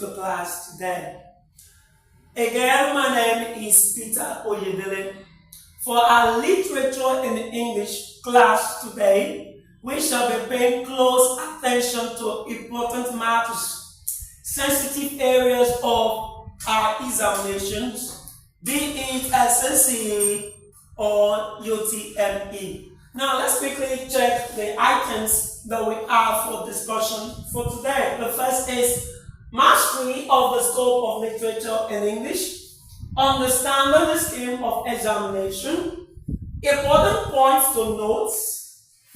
to class today. Again, my name is Peter Oyedele. For our literature in English class today, we shall be paying close attention to important matters, sensitive areas of our examinations, be it SSCE or UTME. Now let's quickly check the items that we have for discussion for today. The first is mastery of the scope of literature in English, understanding the scheme of examination, important points to note,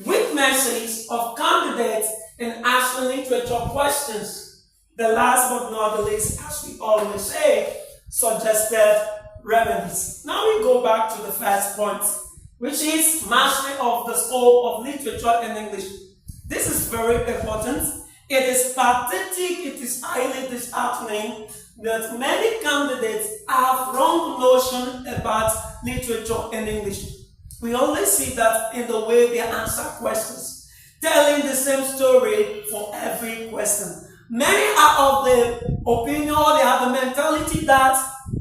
weaknesses of candidates in asking literature questions. The last but not the least, as we always say, suggested remedies. Now we go back to the first point, which is mastery of the scope of literature in English. This is very important. It is pathetic, it is highly disheartening that many candidates have wrong notion about literature in English. We only see that in the way they answer questions, telling the same story for every question. Many are of the opinion, they have the mentality that,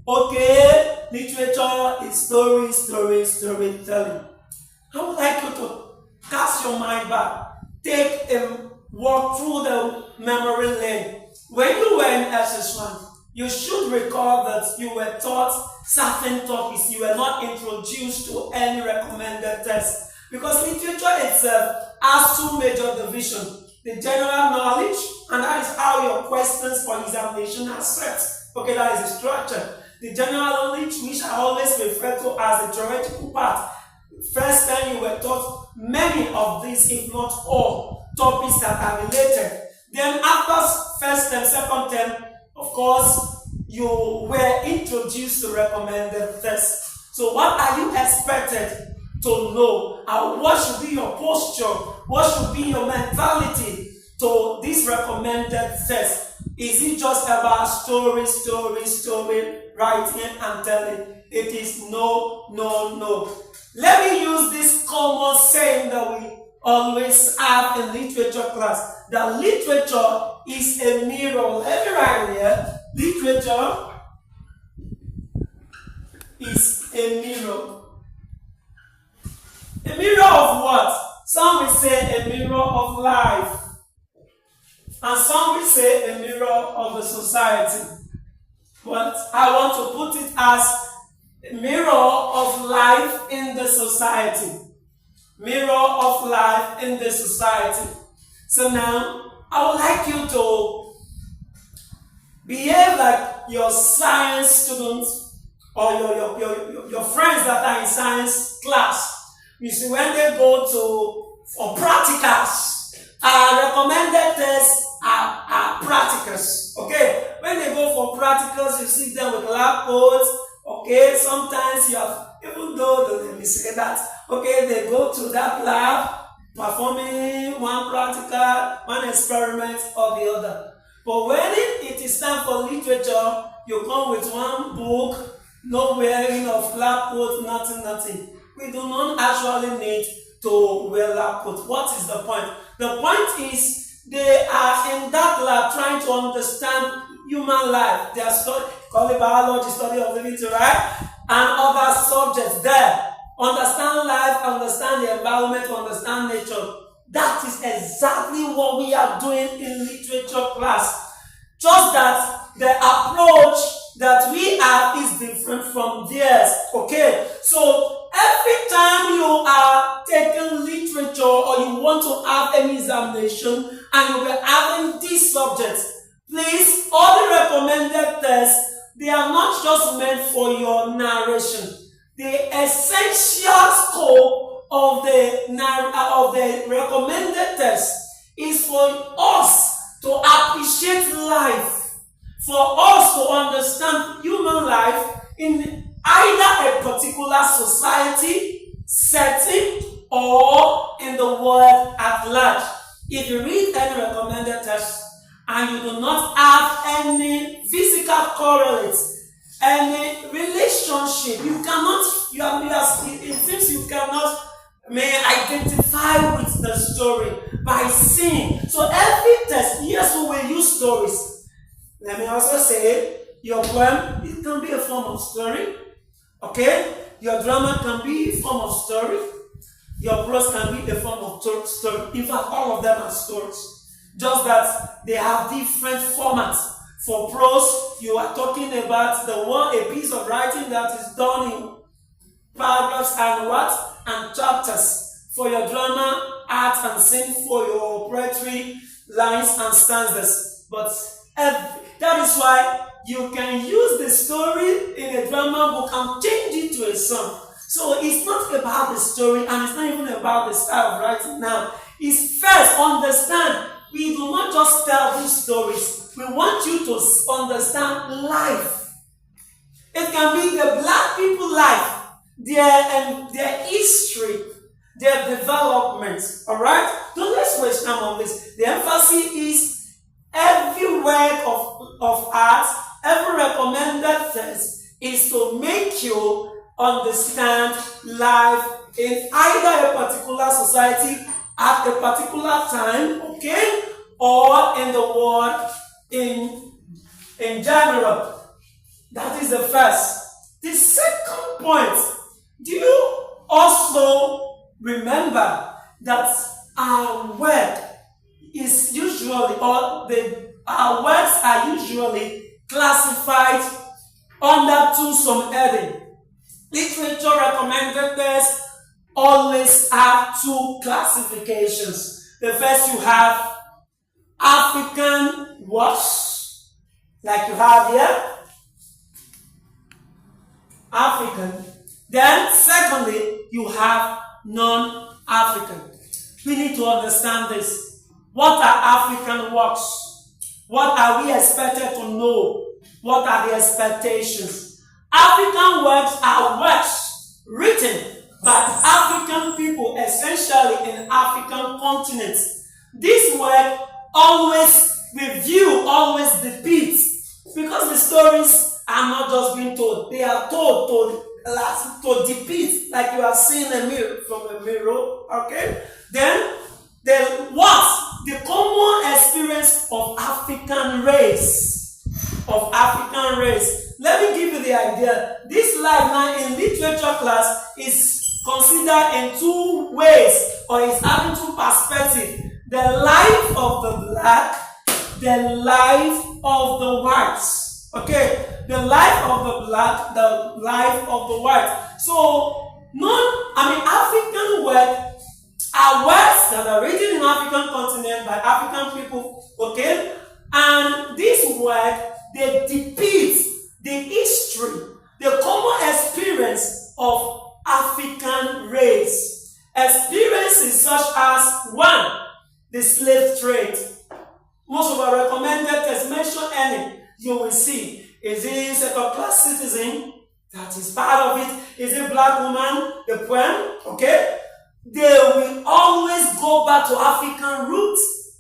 okay, literature is storytelling. I would like you to cast your mind back, take a walk through the memory lane. When you were in SS1, you should recall that you were taught certain topics. You were not introduced to any recommended text. Because literature itself has two major divisions. The general knowledge, and that is how your questions for examination are set. Okay, that is the structure. The general knowledge, which I always refer to as the theoretical part. First time you were taught many of these, if not all, topics that are related. Then after first term, second term, of course, you were introduced to recommended tests. So what are you expected to know? And what should be your posture? What should be your mentality to this recommended test? Is it just about story, writing and telling? It is no. Let me use this common saying that we always have in literature class, that literature is a mirror. Let me write here. Literature is a mirror. A mirror of what? Some will say a mirror of life. And some will say a mirror of the society. But I want to put it as a mirror of life in the society. Mirror of life in the society. So now, I would like you to behave like your science students or your friends that are in science class. You see, when they go for practicals, recommended tests are practicals. Okay? When they go for practicals, you see them with lab coats. Okay? Sometimes you have, even though let me say that, okay, they go to that lab, performing one practical, one experiment or the other. But when it is time for literature, you come with one book, no wearing of lab coat, nothing. We do not actually need to wear lab coat. What is the point? The point is they are in that lab trying to understand human life. They are call it biology, study of living, right? And other subjects there. Understand life, understand the environment, understand nature. That is exactly what we are doing in literature class. Just that the approach that we have is different from theirs. Okay? So every time you are taking literature or you want to have any examination and you will having these subjects, please, all the recommended tests, they are not just meant for your narration. The essential scope of the recommended test is for us to appreciate life, for us to understand human life in either a particular society, setting, or in the world at large. If you read any recommended test and you do not have any physical correlates, any relationship, it seems you cannot identify with the story by seeing. So every test, yes, we will use stories. Let me also say, your poem, it can be a form of story. Okay? Your drama can be a form of story. Your prose can be a form of story. In fact, all of them are stories. Just that they have different formats. For prose, you are talking about a piece of writing that is done in paragraphs and what? And chapters. For your drama, art and scene. For your poetry, lines and stanzas. But that is why you can use the story in a drama book and change it to a song. So it's not about the story, and it's not even about the style of writing now. It's first understand. We do not just tell these stories. We want you to understand life. It can be the black people life, their history, their development. Alright? Don't let's waste time on this. The emphasis is every work of art, every recommended text is to make you understand life in either a particular society at a particular time, okay, or in the world in general. That is the first. The second point, do you also remember that our work is usually, our works are usually classified under some heading. Literature recommended text always have two classifications. The first, you have African works, like you have here, African. Then, secondly, you have non-African. We need to understand this. What are African works? What are we expected to know? What are the expectations? African works are works written by African people, essentially in African continents. This work always review, always depicts, because the stories are not just being told, they are told to depict, like you are seeing a mirror from a mirror, okay? Then the common experience of African race. Let me give you the idea. This life now in literature class is considered in two ways, or is having two perspectives. The life of the black, the life of the whites. Okay? The life of the black, the life of the white. So, African work are works that are written in African continent by African people, okay? And this work, they depict the history, the common experience of African race. Experiences such as, one, the slave trade. Most of our recommended text mention any. You will see. Is it second-class citizen? That is part of it. Is it black woman? The poem? Okay? They will always go back to African roots.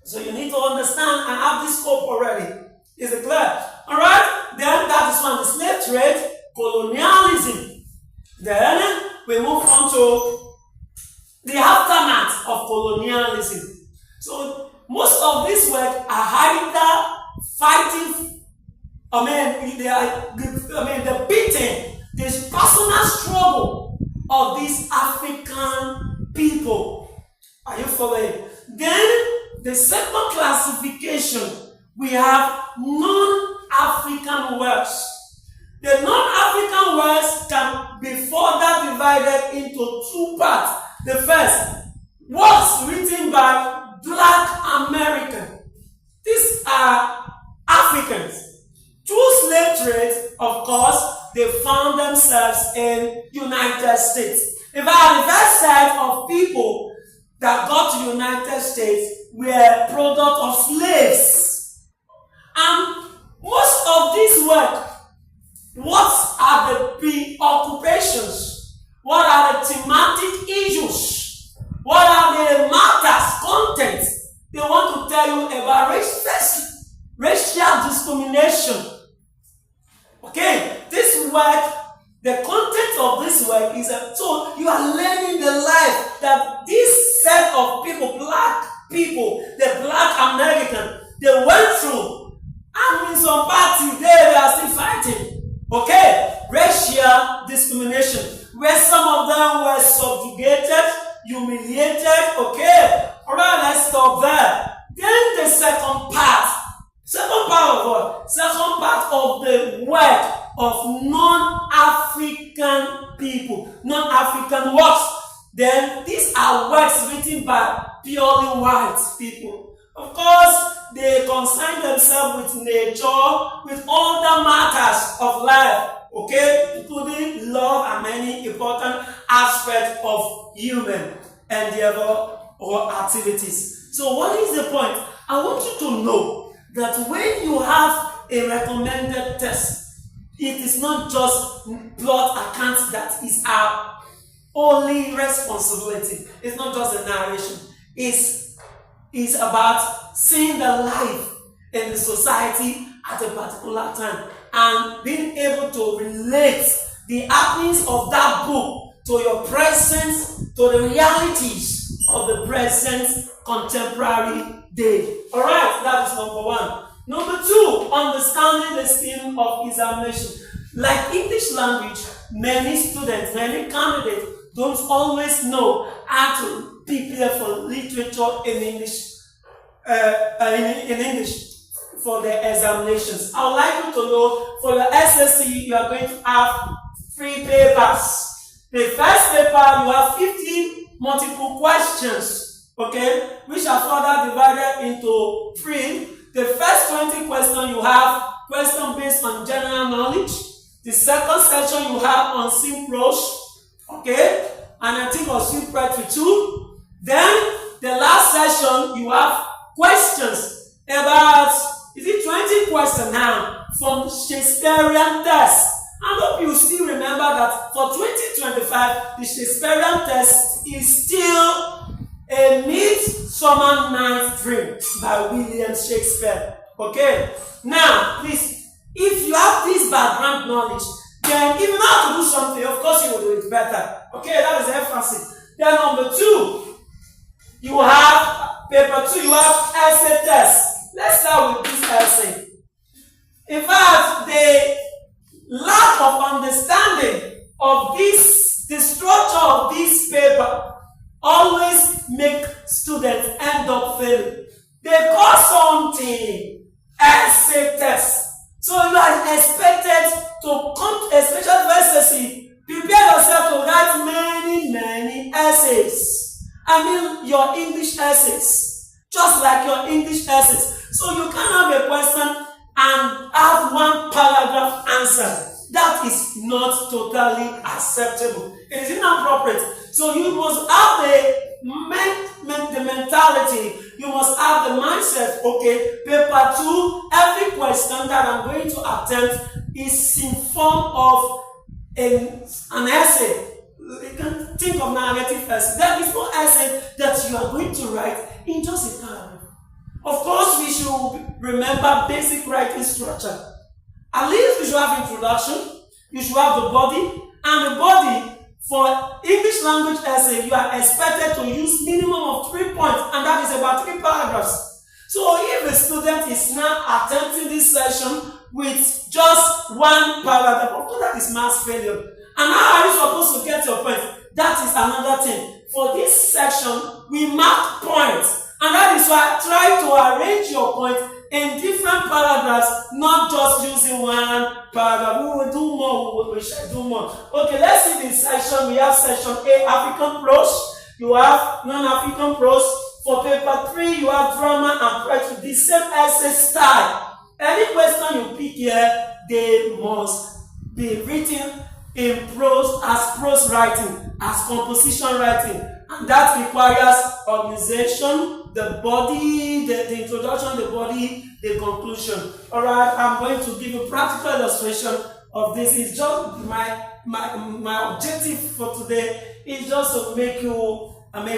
So you need to understand and have this scope already. Is it clear? Alright? Then that is one. The slave trade, colonialism. Then we move on to the aftermath of colonialism. So most of this work are either fighting, depicting this personal struggle of these African people. Are you following? Then the second classification, we have non-African works. The non-African works can be further divided into two parts. The first, works written by Black Americans. These are Africans. Through slave trade, of course, they found themselves in United States. In fact, the first set of people that got to United States were product of slaves. And most of this work, what are the preoccupations? What are the thematic issues? What are the matters, contents they want to tell you about racial discrimination? Okay, this work, the content of this work is so you are learning the life that this set of people, black people, the Black American, they went through. and in some party they are still fighting. Okay, racial discrimination, where some of them were subjugated, humiliated. Okay, alright, let's stop there. Then the second part of what? Second part of the work of non-African people, non-African works. Then these are works written by purely white people. Of course, they concern themselves with nature, with all the matters of life, okay, including love and many important aspects of human endeavor or activities. So what is the point? I want you to know that when you have a recommended test, it is not just plot accounts that is our only responsibility. It's not just a narration. It's about seeing the life in the society at a particular time and being able to relate the happenings of that book to your present, to the realities of the present contemporary day. Alright, that is number one. Number two, understanding the scheme of examination. Like English language, many students, many candidates don't always know how to prepare for literature in English, in English for the examinations. I would like you to know for your SSCE, you are going to have 3 papers. The first paper, you have 50 multiple questions, okay, which are further divided into 3. The first 20 questions you have questions based on general knowledge. The second section you have on synchros, okay, and I think on synchro too. Then the last session you have questions about, is it 20 questions now from Shakespearean test. I hope you still remember that for 2025 the Shakespearean test is still a Midsummer Night's Dream by William Shakespeare. Okay, now please, if you have this background knowledge, then if you know how to do something, of course you will do it better. Okay, that is emphasis. Then number 2, you have paper 2, you have essay test. Let's start with this essay. In fact, the lack of understanding of this, the structure of this paper, always make students end up failing. They call something essay test. So you are expected to come, especially for SSCE, prepare yourself to write many essays. I mean your English essays. Just like your English essays. So you can have a question and have 1 paragraph answer. That is not totally acceptable. It is inappropriate. So you must have the mentality. You must have the mindset. Okay, paper 2, every question that I'm going to attempt is in form of an essay. You can think of narrative essay. There is no essay that you are going to write in just a paragraph. Of course, we should remember basic writing structure. At least we should have introduction, you should have the body, and the body for English language essay, you are expected to use minimum of 3 points, and that is about 3 paragraphs. So if a student is now attempting this session with just 1 paragraph, of course that is mass failure. And how are you supposed to get your point? That is another thing. For this section, we mark points. And that is why try to arrange your points in different paragraphs, not just using 1 paragraph. We will do more, we shall do more. Okay, let's see this section. We have section A, African prose. You have non-African prose. For paper 3, you have drama and poetry. The same essay style. Any question you pick here, they must be written in prose, as prose writing, as composition writing. And that requires organization, the body, the introduction, the body, the conclusion. Alright, I'm going to give a practical illustration of this. It's just my objective for today is just to make you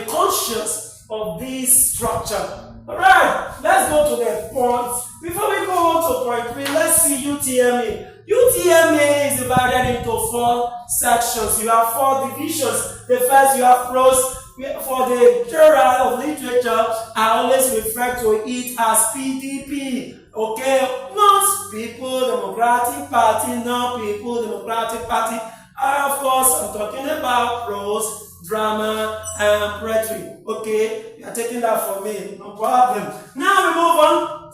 conscious of this structure. Alright, let's go to the point. Before we go on to point 3, let's see UTME. UTME is divided into 4 sections. You have 4 divisions. The first, you have prose. For the Journal of Literature, I always refer to it as PDP. Okay, not People Democratic Party, not People Democratic Party. Of course, I'm talking about prose, drama, and poetry. Okay, you are taking that from me, no problem. Now we move on.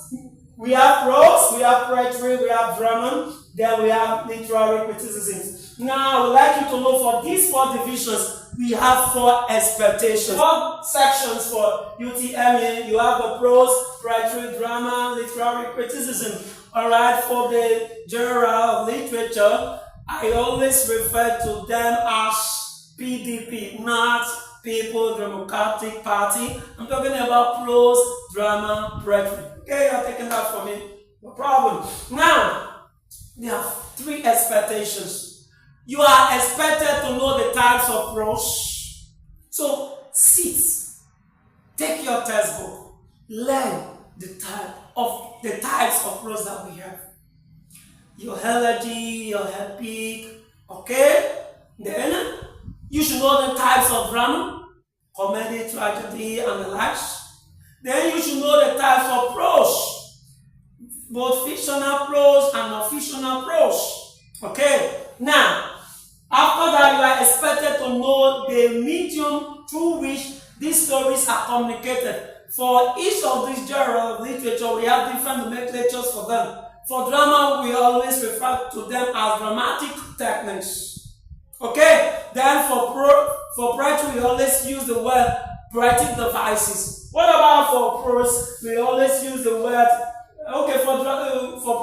We have prose, we have poetry, we have drama, then we have literary criticism. Now, I would like you to know for these 4 divisions, we have 4 expectations. 4 sections for UTME. You have the prose, poetry, drama, literary criticism. Alright, for the genre of literature, I always refer to them as PDP, not People Democratic Party. I'm talking about prose, drama, poetry. Okay, you're taking that from me. No problem. Now, there are 3 expectations. You are expected to know the types of prose. So, sit, take your textbook, learn the types of prose that we have. Your elegy, your epic, okay? Then, you should know the types of drama, comedy, tragedy, and the likes. Then you should know the types of prose, both fictional prose and non-fictional prose. Okay? Now, after that, you are expected to know the medium through which these stories are communicated. For each of these genres of literature, we have different nomenclatures for them. For drama, we always refer to them as dramatic techniques. Okay? Then for poetry, we always use the word poetic devices. What about for prose? We always use the word, for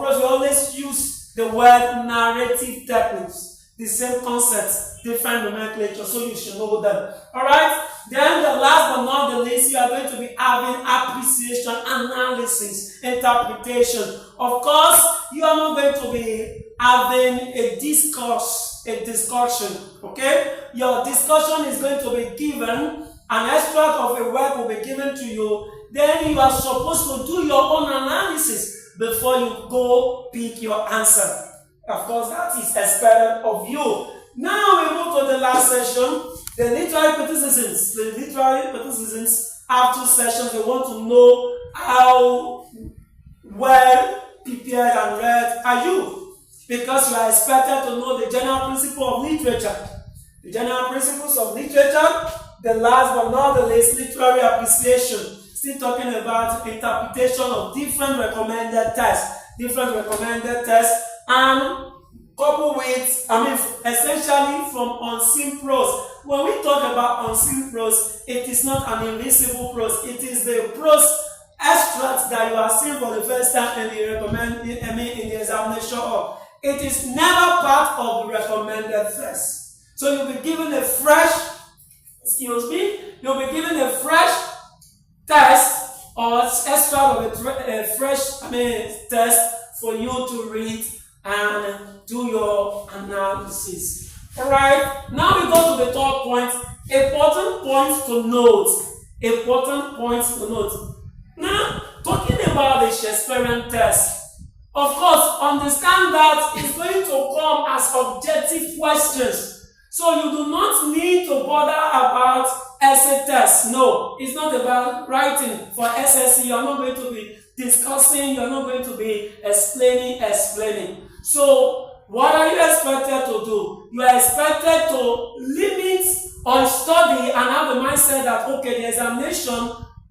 prose, we always use the word narrative techniques. The same concepts, different nomenclature, so you should know them. Alright? Then the last but not the least, you are going to be having appreciation, analysis, interpretation. Of course, you are not going to be having a discussion. Okay? Your discussion is going to be given, an extract of a work will be given to you, then you are supposed to do your own analysis before you go pick your answer. Of course, that is expected of you. Now we move to the last session, the literary criticisms. The literary criticisms have 2 sessions. They want to know how well prepared and read are you, because you are expected to know the general principle of literature. The general principles of literature. The last but not the least, literary appreciation. Still talking about interpretation of different recommended texts. And coupled with, essentially from unseen prose. When we talk about unseen prose, it is not an invisible prose. It is the prose extracts that you are seeing for the first time in the examination hall. It is never part of the recommended text. So you'll be given a fresh, test or extract of a fresh test for you to read and do your analysis. Alright, now we go to the 3rd point. Important points to note. Now, talking about the Shakespearean test, of course, understand that it's going to come as objective questions. So you do not need to bother about essay tests. No, it's not about writing for SSCE. You're not going to be discussing, you're not going to be explaining. So, what are you expected to do? You are expected to limit or study and have the mindset that, okay, the examination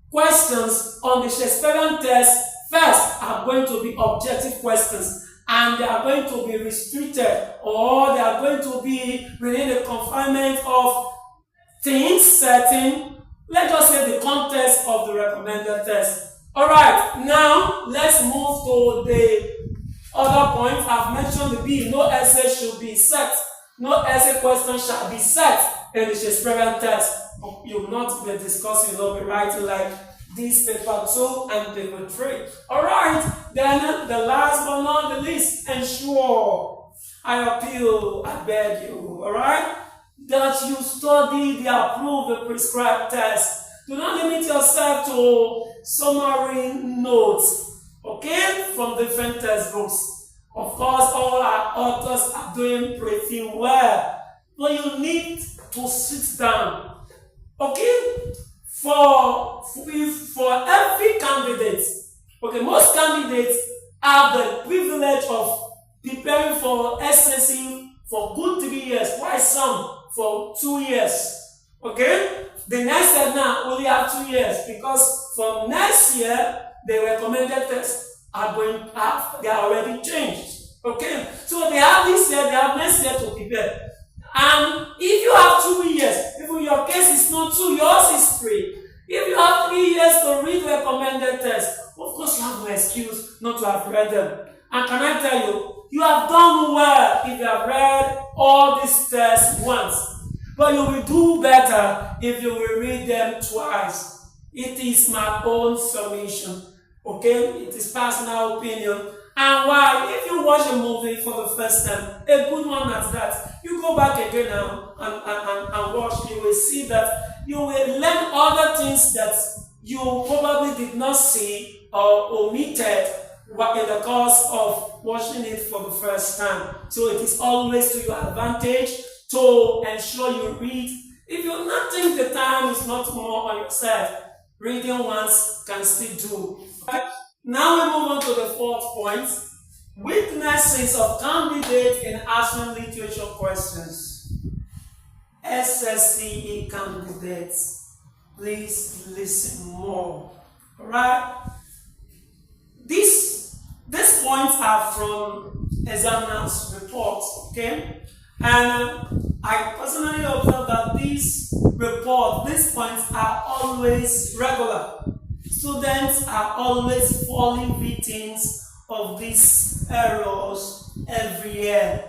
questions on the Shakespearean test first are going to be objective questions, and they are going to be restricted, or they are going to be within the confinement of things setting, let's just say the context of the recommended test. Alright, now let's move to the other point. I've mentioned the B. No essay should be set. No essay question shall be set in the Shakespearean test. You will not be discussing, you'll be writing like this paper 2 and paper 3. Alright, then the last but not the least, ensure, I appeal, I beg you, alright, that you study the approved, the prescribed test. Do not limit yourself to summary notes, okay, from different textbooks. Of course, all our authors are doing pretty well, but you need to sit down, okay? For every candidate, Okay, most candidates have the privilege of preparing for SSCE for good 3 years, while some for 2 years. Okay? The next step now only have 2 years, because from next year the recommended tests are they are already changed. Okay? So they have this year, they have next year to prepare. And if you have 2 years, even your case is not 2, yours is 3. If you have 3 years to read recommended tests, of course you have no excuse not to have read them. And can I tell you, you have done well if you have read all these tests once. But you will do better if you will read them twice. It is my own submission. Okay? It is personal opinion. And why? If you watch a movie for the first time, a good one at that, you go back again now and watch, you will see that you will learn other things that you probably did not see or omitted in the course of watching it for the first time. So it is always to your advantage to ensure you read. If you not think the time is not more on your side, reading once can still do. Okay? Now we move on to the fourth point. Weaknesses of candidates in answering literature questions. SSCE candidates, please listen more. Alright? These points are from examiner's reports, okay? And I personally observe that these points are always regular. Students are always falling victims of these errors every year.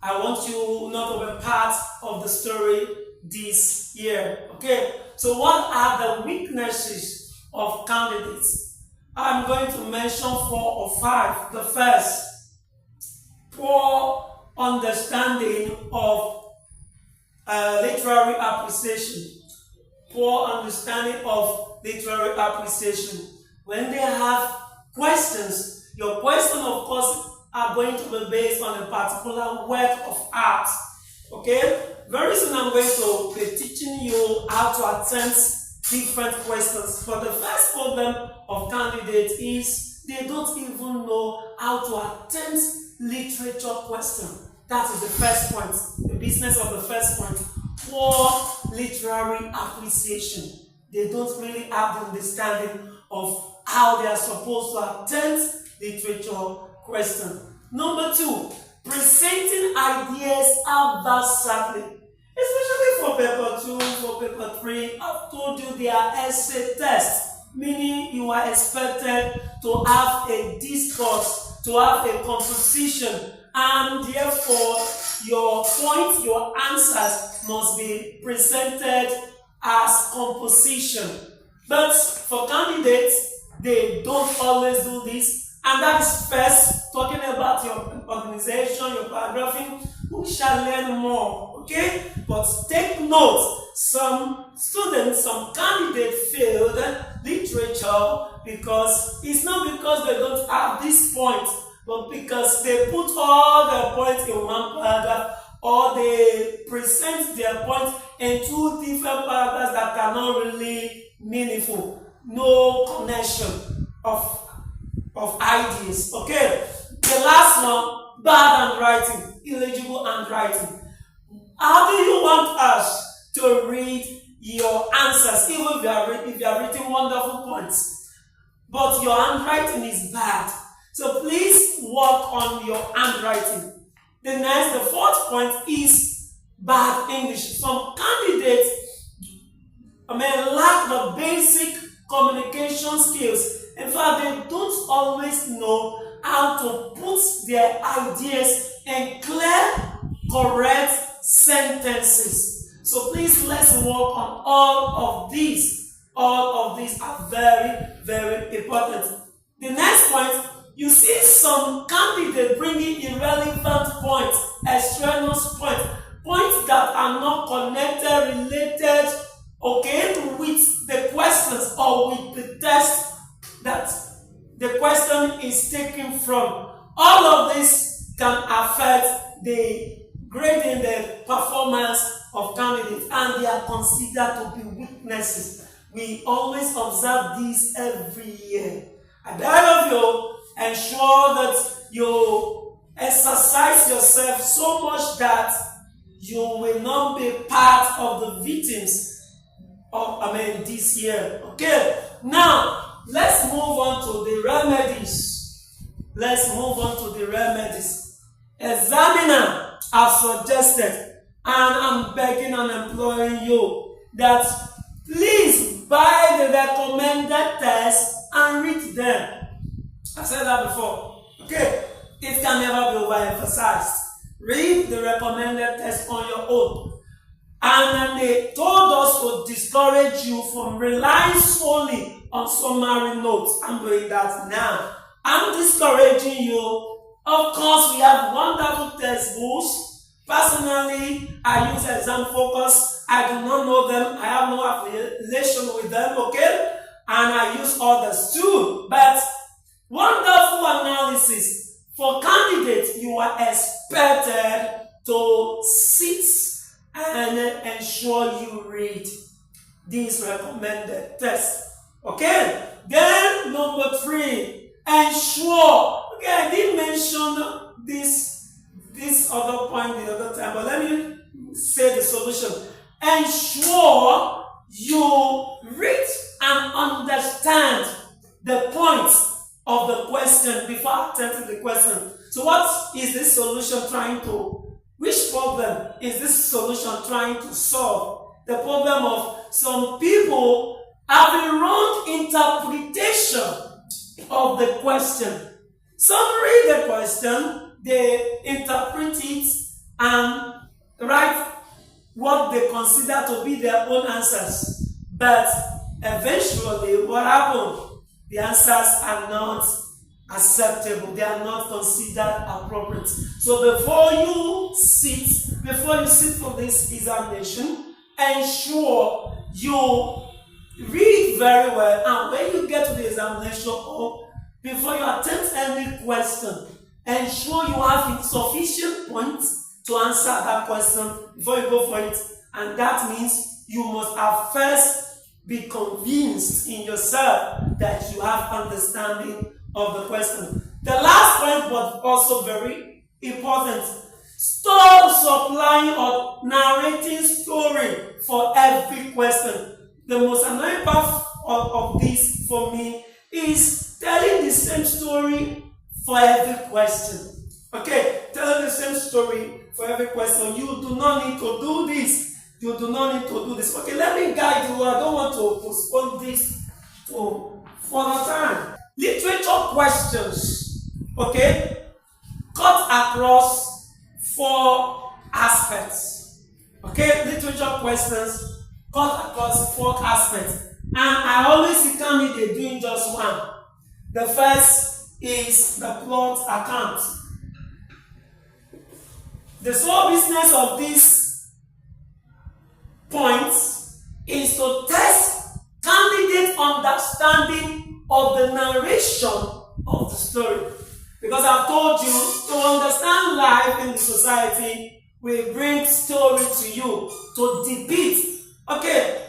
I want you not to be part of the story this year. Okay, so what are the weaknesses of candidates? I'm going to mention 4 or 5. The first, poor understanding of literary appreciation. Poor understanding of literary appreciation. When they have questions, your question, of course, are going to be based on a particular work of art. Okay? Very soon I'm going to be teaching you how to attempt different questions. But the first problem of candidates is they don't even know how to attempt literature questions. That is the first point. The business of the first point. Poor literary appreciation. They don't really have the understanding of how they are supposed to attempt literature question. Number 2, presenting ideas adversely. Especially for paper 2, for paper 3, I've told you they are essay tests, meaning you are expected to have a discourse, to have a composition, and therefore your points, your answers must be presented as composition. But for candidates, they don't always do this. And that is first, talking about your organization, your paragraphing. We shall learn more, okay? But take note, some students, some candidates failed literature because it's not because they don't have this point, but because they put all their points in one paragraph, or they present their points in 2 different paragraphs that are not really meaningful. No connection of ideas. Okay, the last one, bad handwriting, illegible handwriting. How do you want us to read your answers, even if you are written wonderful points, but your handwriting is bad? So please work on your handwriting. The fourth point is bad English. Some candidates lack the basic communication skills. In fact, they don't always know how to put their ideas in clear, correct sentences. So please, let's work on all of these. All of these are very, very important. The next point, you see some candidates bringing irrelevant points, extraneous points, points that are not connected, related, okay, with the questions or with the text that the question is taken from. All of this can affect the grading, the performance of candidates, and they are considered to be weaknesses. We always observe these every year. I beg of you, ensure that you exercise yourself so much that you will not be part of the victims of, this year. Okay, now let's move on to the remedies. Examiner has suggested, and I'm begging and imploring you that please buy the recommended tests and read them. I said that before. Okay, it can never be overemphasized. Read the recommended tests on your own. And then they told us to discourage you from relying solely on summary notes. I'm doing that now. I'm discouraging you. Of course, we have wonderful textbooks. Personally, I use Exam Focus. I do not know them. I have no affiliation with them, okay? And I use others too. But wonderful analysis. For candidates, you are expected to sit and ensure you read these recommended tests. Okay? Then number 3, ensure. Okay, I did mention this other point the other time, but let me say the solution. Ensure you read and understand the points of the question before attempting the question. So what is this solution trying to, which problem is this solution trying to solve? The problem of some people having wrong interpretation of the question. Some read the question, they interpret it and write what they consider to be their own answers. But eventually, what happened? The answers are not acceptable. They are not considered appropriate. So before you sit for this examination, ensure you read very well. And when you get to the examination or before you attempt any question, ensure you have sufficient points to answer that question before you go for it. And that means you must have first be convinced in yourself that you have understanding of the question. The last point, but also very important, stop supplying or narrating story for every question. The most annoying part of this for me is telling the same story for every question. Okay, telling the same story for every question. You do not need to do this. You do not need to do this. Okay, let me guide you. I don't want to postpone this to further time. Literature questions, okay, cut across 4 aspects. Okay, literature questions cut across 4 aspects. And I always see candidates doing just one. The first is the plot account. The sole business of this points is to test candidate understanding of the narration of the story. Because I've told you, to understand life in the society, we bring story to you to depict. Okay,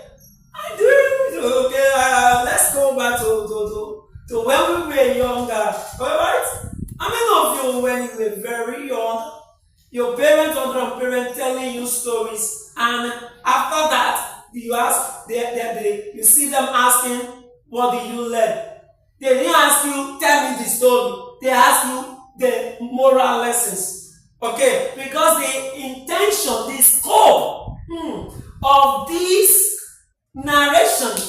let's go back to when we were younger. Alright? How many of you, when you were very young, your parents or grandparents telling you stories, and after that, you see them asking, what did you learn? They didn't ask you, tell me the story. They ask you the moral lessons. Okay? Because the intention, the scope of this narration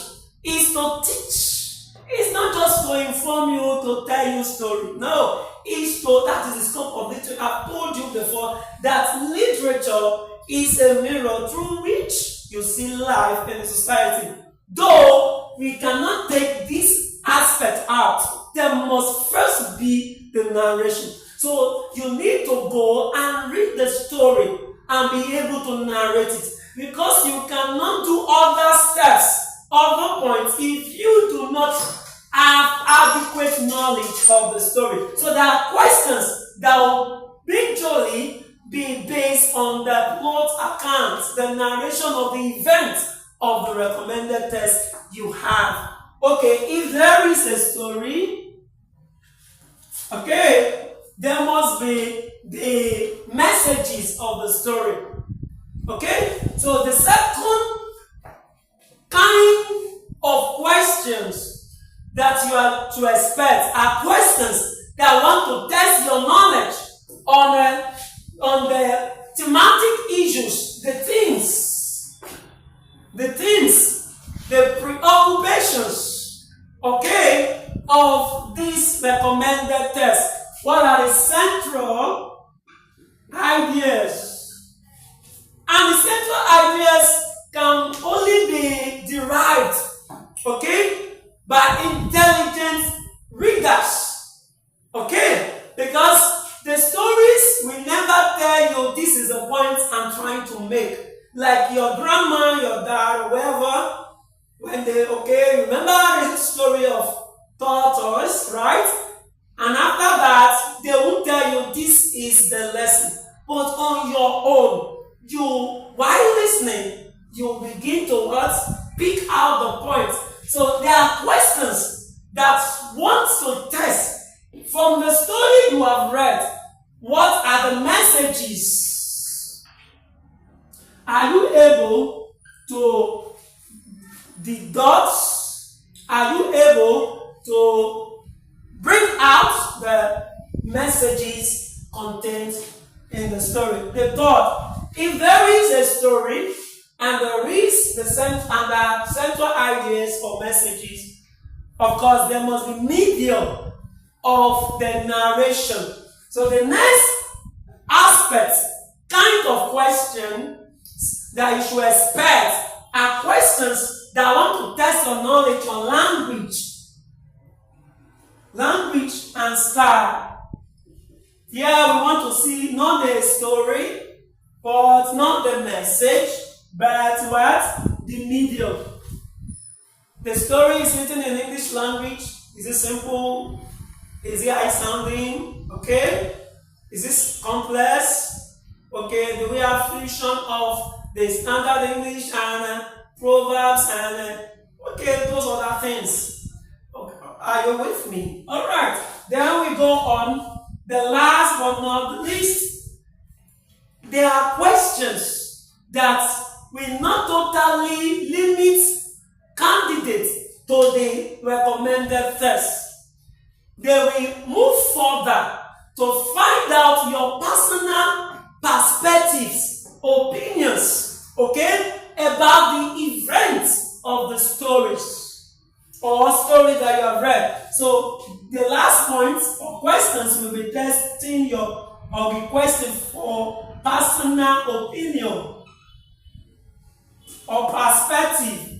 is to teach. It's not just to inform you, to tell you story. No. That is the scope of literature. I've told you before that literature is a mirror through which you see life in society. Though we cannot take this aspect out, there must first be the narration. So you need to go and read the story and be able to narrate it. Because you cannot do other steps, other points, if you do not have adequate knowledge of the story. So there are questions that will majorly be based on the plot account, the narration of the event of the recommended test you have. Okay, if there is a story, Okay? There must be the messages of the story. Okay? So the second kind of questions that you are to expect are questions that want to test your knowledge on the thematic issues, the themes, the preoccupations, okay, of this recommended test. What are the central ideas? And the central ideas can only be derived, okay, by intelligent readers, okay, because the stories will never tell you this is the point I'm trying to make. Like your grandma, your dad, or whoever, when they, okay, remember the story of tortoise, right? And after that, they won't tell you this is the lesson. But on your own, while listening, you begin to what? Pick out the point. So there are questions that want to test from the story you have read. What are the messages? Are you able to deduce? Are you able to bring out the messages contained in the story? The third, if there is a story and there is the central ideas or messages, of course there must be medium of the narration. So the next aspect, kind of question that you should expect are questions that want to test your knowledge on language and style. Here we want to see not the story, but not the message, but what? The medium. The story is written in English language. Is it simple? Is it high sounding? Okay. Is this complex? Okay. Do we have fusion of the standard English and proverbs and okay, those other things? Okay. Are you with me? All right. Then we go on. The last but not least, there are questions that will not totally limit candidates to the recommended test. They will move further to find out your personal perspectives, opinions, okay, about the events of the stories or story that you have read. So the last point or questions will be testing your or requesting for personal opinion or perspective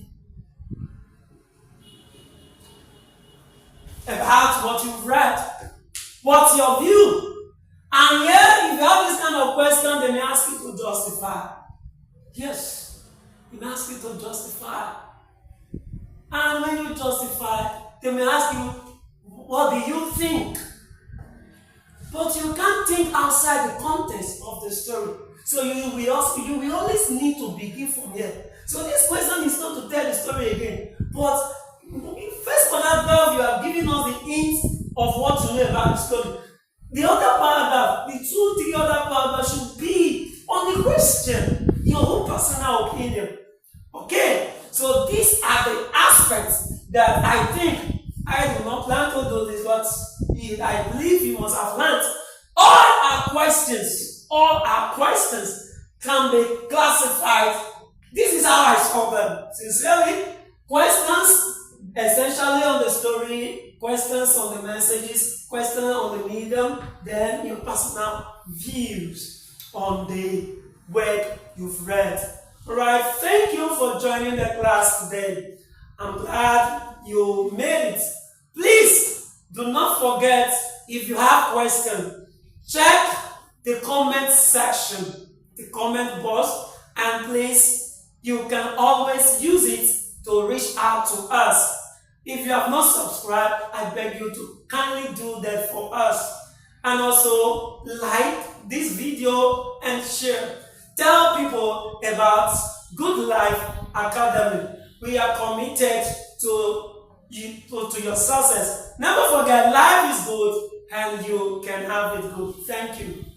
about what you've read. What's your view? And here, if you have this kind of question, they may ask you to justify. Yes, they may ask you to justify. And when you justify, they may ask you, what do you think? But you can't think outside the context of the story. So you will always need to begin from here. So this question is not to tell the story again. But in first paragraph, you have given us the hints of what you know about the story. The other paragraph, the 2-3 other paragraphs should be on the question, your own personal opinion. Okay? So these are the aspects that I think I do not plan to do this, but I believe you must have learned. All our questions can be classified. This is how I solve them. Sincerely, questions essentially on the story, questions on the messages, questions on the medium, then your personal views on the work you've read. Alright, thank you for joining the class today. I'm glad you made it. Please do not forget, if you have questions, check the comment section, the comment box, and please, you can always use it to reach out to us. If you have not subscribed, I beg you to kindly do that for us. And also, like this video and share. Tell people about Good Life Academy. We are committed to your success. Never forget, life is good, and you can have it good. Thank you.